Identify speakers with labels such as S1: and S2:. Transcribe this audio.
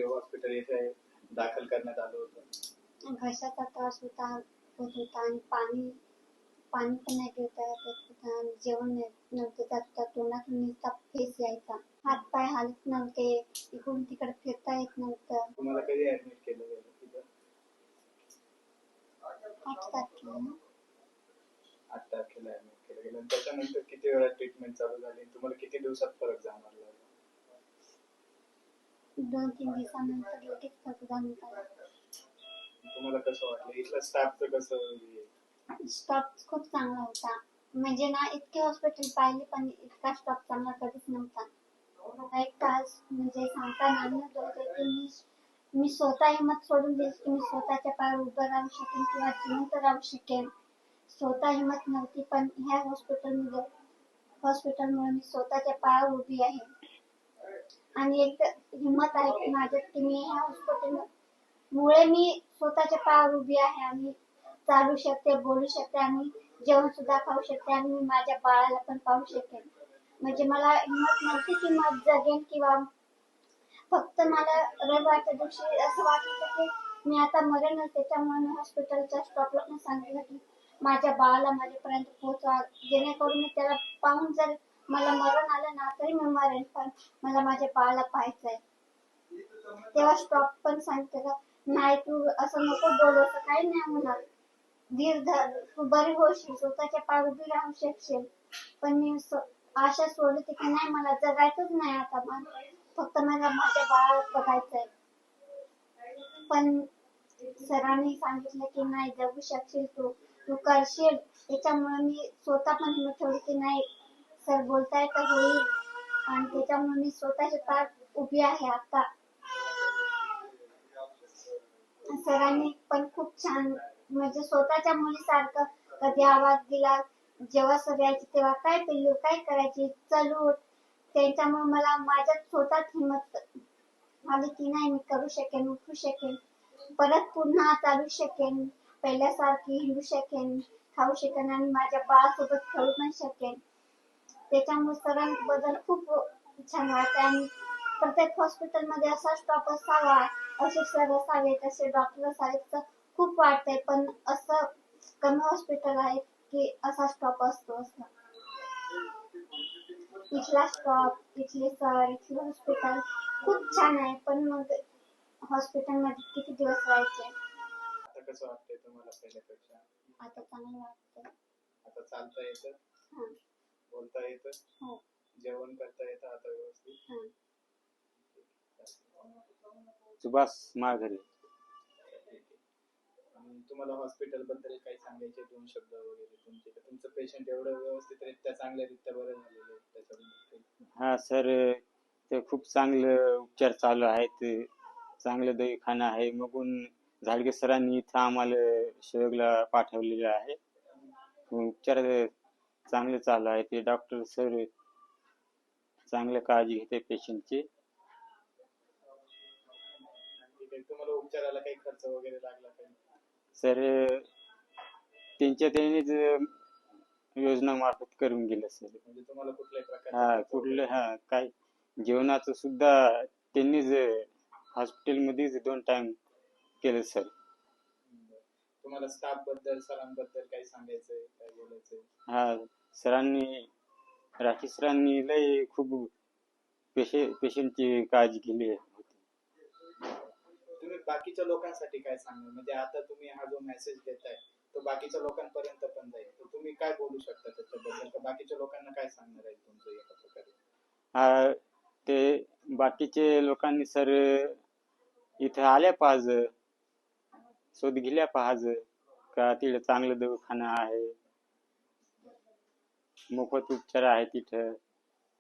S1: Hospital येथे दाखल करण्यात आलं होतं?
S2: घशाचा त्रास होत होता आणि पाणी पाणी पण नाही पिता येत होतं आणि जेवण नव्हतं जात, तोंडातून नुसता फेस यायचा, हात पाय हालत नव्हते, इकडून तिकडे फिरता येत नव्हतं.
S1: तुम्हाला कधी ऍडमिट केलं गेलं तिथं?
S2: 8 तारखेला.
S1: 8 तारखेला ऍडमिट केलं गेलं. त्याच्यानंतर किती वेळा ट्रीटमेंट चालू झाली? तुम्हाला किती दिवसात फरक जाणवला?
S2: 2-3 दिवसानंतर लगेच फरक जाणवला.
S1: तुम्हाला कसं वाटलं? इथलं स्टाफचं कसं?
S2: स्टॉप खूप चांगला होता. म्हणजे ना इतके हॉस्पिटल पाहिले पण इतका स्टॉप चांगला कधीच नव्हता. एक तास म्हणजे सांगता नांदत होते की मी स्वतः हिंमत सोडून दिली की मी स्वतःच्या पायावर उभं राहू शकेन किंवा जिवंत राहू शकेन. स्वतः हिंमत नव्हती पण ह्या हॉस्पिटलमुळे मी स्वतःच्या पायावर उभी आहे. आणि एक हिंमत आहे की माझ्यात की मी ह्या हॉस्पिटलमुळे मी स्वतःच्या पायावर उभी आहे आणि चालू शकते, बोलू शकते आणि जेवण सुद्धा खाऊ शकते आणि मी माझ्या बाळाला पण पाहू शकेन. म्हणजे मला हिंमत नव्हती की मग जगेन किंवा फक्त मला रविवारच्या दिवशी असं वाटत होतं की मी आता मरेनच. त्याच्यामुळे मी हॉस्पिटलच्या स्टॉफला पण सांगितलं की माझ्या बाळाला माझ्यापर्यंत पोहोचवा, जेणेकरून मी त्याला पाहून जर मला मरण आलं ना तरी मी मरेन पण मला माझ्या बाळाला पाहायचंय. तेव्हा स्टॉफ पण सांगितलं नाही तू असं नको बोलू, असं काही नाही होणार, धीर धर, तू बरी होशील, स्वतःच्या पायावर उभी राहू शकशील. पण मी आशा सोडली की नाही मला जगायचंच नाही आता, फक्त मला माझ्या बाळाला बघायचंय. पण सरांनी सांगितलं की नाही जगू शकशील, तू करशील. त्याच्यामुळे मी स्वतः पण हिंमत ठेवली की नाही सर बोलताय तर होईल आणि त्याच्यामुळे मी स्वतःच्या पायावर उभी आहे आता. सरांनी पण खूप छान म्हणजे स्वतःच्या मुलीसारखं कधी आवाज दिला. जेव्हा सर यायचे तेव्हा काय पिल्लू काय करायची, चल उठ. त्यांच्यामुळे मला माझ्यात स्वतःच हिंमत आली की नाही मी करू शकेन, उठू शकेन, परत पुन्हा चालू शकेन, पहिल्यासारखी हिंडू शकेन, खाऊ शकेन आणि माझ्या बाळासोबत खेळू पण शकेन. त्याच्यामुळे सरांबद्दल खूप छान वाटतं आणि प्रत्येक हॉस्पिटलमध्ये असा स्टॉफ असावा, असे सर असावेत, असे डॉक्टर असावेत तर खूप वाटतंय. पण असं कमी हॉस्पिटल आहे की असा स्टॉप असतो असं. इथला स्टॉप, इथले सर, इथलं हॉस्पिटल खूप छान आहे. पण मग हॉस्पिटलमध्ये किती दिवस राहायचे.
S1: आता कसं वाटतंय तुम्हाला पहिल्यापेक्षा?
S2: आता चांगलं वाटतंय.
S1: आता चालता येतं?
S2: हा.
S1: बोलता येतं?
S2: हो.
S1: जेवण करता येतं आता व्यवस्थित?
S2: हा.
S3: सुभाष माळघरे.
S1: तुम्हाला हॉस्पिटल बद्दल काही सांगायचे 2 शब्द वगैरे तुमचे? तुमचं पेशंट एवढं व्यवस्थितरित्या चांगल्यारित्या बरं झालेलं आहे त्याच्याबद्दल?
S3: हा सर, ते खूप चांगलं उपचार चालू आहेत, चांगलं दवाखाना आहे. मगून झाडगे सरांनी इथं आम्हाला सहयोगला पाठवलेलं आहे. उपचार चांगले चालू आहे. ते डॉक्टर सर चांगल्या काळजी घेते पेशंटची.
S1: तुम्हाला उपचाराला काही खर्च वगैरे लागला काही?
S3: सर त्यांनीच योजना मार्फत करून गेलं सर.
S1: म्हणजे तुम्हाला कुठल्याही
S3: प्रकारचं काय जेवणाचं सुद्धा त्यांनीच हॉस्पिटलमध्येच 2 टाइम केलं सर.
S1: तुम्हाला स्टाफ बद्दल, सरांबद्दल काही सांगायचंय, काय बोलायचंय?
S3: सरांनी, राकेश सरांनी लय खूप पेशंटची काळजी केली आहे.
S1: तुम्ही बाकीच्या लोकांसाठी काय सांगणार? म्हणजे आता तुम्ही हा जो मेसेज देताय तो बाकीच्या लोकांपर्यंत पण जाईल, तर तुम्ही काय बोलू शकता त्याच्याबद्दल? तर बाकीच्या लोकांना काय सांगणार आहे तुमचं एका प्रकारे?
S3: ते बाकीचे लोकांनी सर इथं आल्या पाहिजे, शोध घेतल्या पाहिजे का तिथे चांगलं दवाखाना आहे, मोफत उपचार आहे तिथं.